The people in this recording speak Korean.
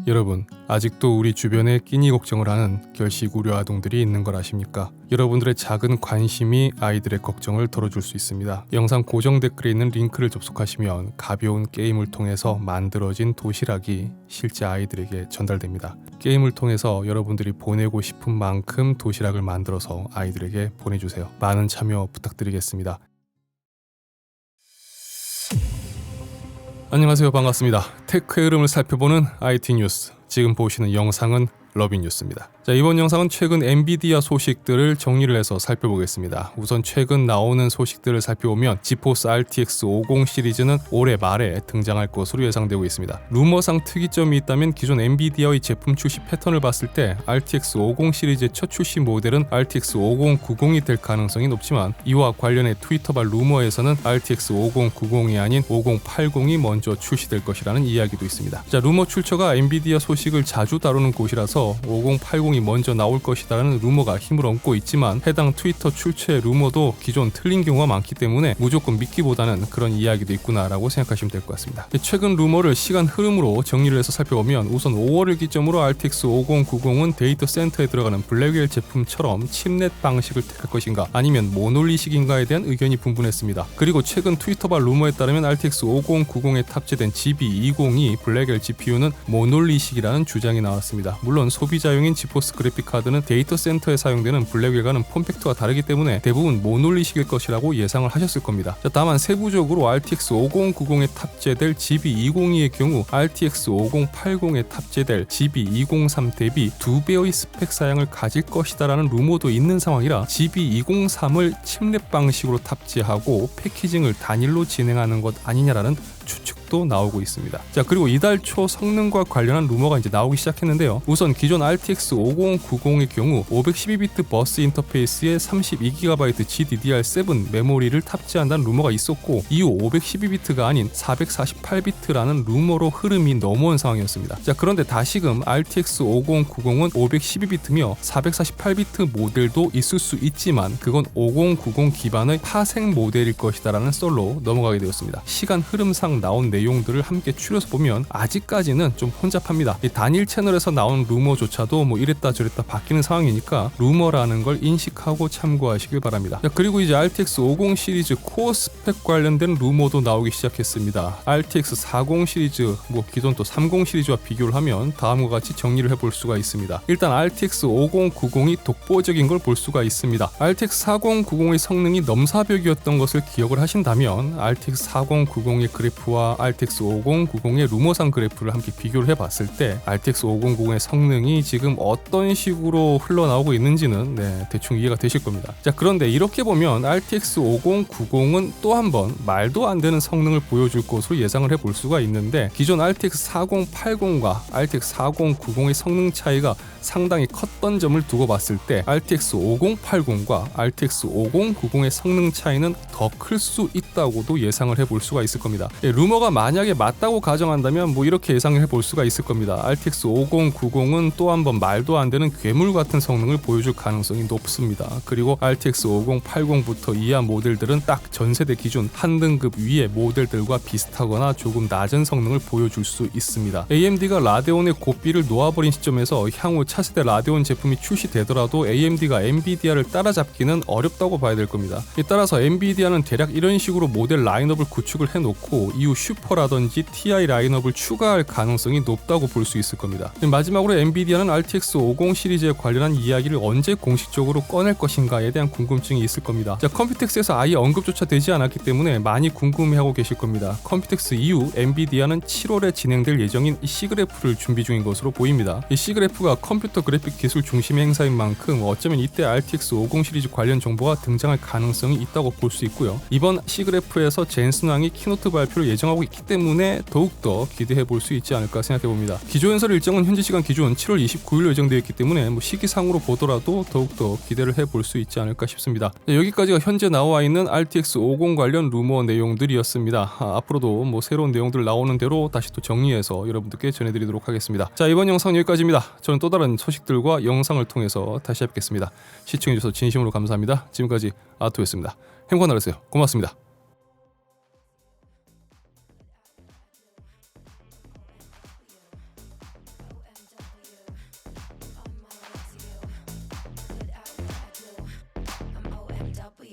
여러분, 아직도 우리 주변에 끼니 걱정을 하는 결식 우려 아동들이 있는 걸 아십니까? 여러분들의 작은 관심이 아이들의 걱정을 덜어줄 수 있습니다. 영상 고정 댓글에 있는 링크를 접속하시면 가벼운 게임을 통해서 만들어진 도시락이 실제 아이들에게 전달됩니다. 게임을 통해서 여러분들이 보내고 싶은 만큼 도시락을 만들어서 아이들에게 보내주세요. 많은 참여 부탁드리겠습니다. 안녕하세요, 반갑습니다. 테크의 흐름을 살펴보는 IT 뉴스. 지금 보시는 영상은 러빈 뉴스입니다. 자, 이번 영상은 최근 엔비디아 소식들을 정리를 해서 살펴보겠습니다. 우선 최근 나오는 소식들을 살펴보면 지포스 RTX 50 시리즈는 올해 말에 등장할 것으로 예상되고 있습니다. 루머상 특이점이 있다면 기존 엔비디아의 제품 출시 패턴을 봤을 때 RTX 50 시리즈의 첫 출시 모델은 RTX 5090이 될 가능성이 높지만 이와 관련해 트위터발 루머에서는 RTX 5090이 아닌 5080이 먼저 출시될 것이라는 이야기도 있습니다. 자, 루머 출처가 엔비디아 소식을 자주 다루는 곳이라서 5080이 먼저 나올 것이라는 루머가 힘을 얻고 있지만 해당 트위터 출처의 루머도 기존 틀린 경우가 많기 때문에 무조건 믿기보다는 그런 이야기도 있구나라고 생각하시면 될 것 같습니다. 최근 루머를 시간 흐름으로 정리를 해서 살펴보면 우선 5월을 기점으로 RTX 5090은 데이터 센터에 들어가는 블랙웰 제품처럼 칩넷 방식을 택할 것인가 아니면 모놀리식인가에 대한 의견이 분분했습니다. 그리고 최근 트위터발 루머에 따르면 RTX 5090에 탑재된 GB20이 블랙웰 GPU는 모놀리식이라는 주장이 나왔습니다. 물론 소비자용인 지포스 그래픽 카드는 데이터 센터에 사용되는 블랙웰과는 폼팩트가 다르기 때문에 대부분 모놀리식일 것이라고 예상을 하셨을 겁니다. 자, 다만 세부적으로 RTX 5090에 탑재될 GB202의 경우 RTX 5080에 탑재될 GB203 대비 2배의 스펙 사양을 가질 것이다라는 루머도 있는 상황이라 GB203을 칩넷 방식으로 탑재하고 패키징을 단일로 진행하는 것 아니냐라는 추측도 나오고 있습니다. 자, 그리고 이달 초 성능과 관련한 루머가 이제 나오기 시작했는데요. 우선 기존 RTX 5090의 경우 512비트 버스 인터페이스에 32GB GDDR7 메모리를 탑재한다는 루머가 있었고 이후 512비트가 아닌 448비트라는 루머로 흐름이 넘어온 상황이었습니다. 자, 그런데 다시금 RTX 5090은 512비트며 448비트 모델도 있을 수 있지만 그건 5090 기반의 파생 모델일 것이다라는 썰로 넘어가게 되었습니다. 시간 흐름상 나온 내용들을 함께 추려서 보면 아직까지는 좀 혼잡합니다. 이 단일 채널에서 나온 루머조차도 뭐 이랬다 저랬다 바뀌는 상황이니까 루머라는 걸 인식하고 참고하시길 바랍니다. 자, 그리고 이제 RTX 50 시리즈 코어 스펙 관련된 루머도 나오기 시작했습니다. RTX 40 시리즈 뭐 기존 또 30 시리즈와 비교를 하면 다음과 같이 정리를 해볼 수가 있습니다. 일단 RTX 5090이 독보적인 걸 볼 수가 있습니다. RTX 4090의 성능이 넘사벽이었던 것을 기억을 하신다면 RTX 4090의 그래프와 RTX 5090의 루머상 그래프를 함께 비교를 해봤을 때 RTX 5090의 성능이 지금 어떤 식으로 흘러나오고 있는지는 대충 이해가 되실 겁니다. 자, 그런데 이렇게 보면 RTX 5090은 또 한 번 말도 안 되는 성능을 보여줄 것으로 예상을 해볼 수가 있는데 기존 RTX 4080과 RTX 4090의 성능 차이가 상당히 컸던 점을 두고 봤을 때 RTX 5080과 RTX 5090의 성능 차이는 더 클 수 있다고도 예상을 해볼 수가 있을 겁니다. 루머가 만약에 맞다고 가정한다면 뭐 이렇게 예상을 해볼 수가 있을 겁니다. RTX 5090은 또 한 번 말도 안 되는 괴물 같은 성능을 보여줄 가능성이 높습니다. 그리고 RTX 5080부터 이하 모델들은 딱 전세대 기준 한 등급 위의 모델들과 비슷하거나 조금 낮은 성능을 보여줄 수 있습니다. AMD가 라데온의 고삐를 놓아버린 시점에서 향후 차세대 라데온 제품이 출시되더라도 AMD가 엔비디아를 따라잡기는 어렵다고 봐야 될 겁니다. 따라서 엔비디아는 대략 이런 식으로 모델 라인업을 구축을 해놓고 이후 슈퍼라든지 TI 라인업을 추가할 가능성이 높다고 볼 수 있을 겁니다. 마지막으로 엔비디아는 RTX 50 시리즈에 관련한 이야기를 언제 공식적으로 꺼낼 것인가에 대한 궁금증이 있을 겁니다. 자, 컴퓨텍스에서 아예 언급조차 되지 않았기 때문에 많이 궁금해하고 계실 겁니다. 컴퓨텍스 이후 엔비디아는 7월에 진행될 예정인 시그래프를 준비 중인 것으로 보입니다. 이 시그래프가 컴퓨터 그래픽 기술 중심 행사인 만큼 어쩌면 이때 RTX 50 시리즈 관련 정보가 등장할 가능성이 있다고 볼 수 있고요. 이번 시그래프에서 젠슨 왕이 키노트 발표를 예정하고 있기 때문에 더욱더 기대해 볼 수 있지 않을까 생각해 봅니다. 기조연설 일정은 현지 시간 기준 7월 29일로 예정되어 있기 때문에 뭐 시기상으로 보더라도 더욱더 기대를 해볼 수 있지 않을까 싶습니다. 네, 여기까지가 현재 나와 있는 RTX 50 관련 루머 내용들이었습니다. 앞으로도 뭐 새로운 내용들 나오는 대로 다시 또 정리해서 여러분들께 전해드리도록 하겠습니다. 자, 이번 영상은 여기까지입니다. 저는 또 다른 소식들과 영상을 통해서 다시 뵙겠습니다. 시청해주셔서 진심으로 감사합니다. 지금까지 아토였습니다. 행복한 하루 되세요. 고맙습니다. dealt with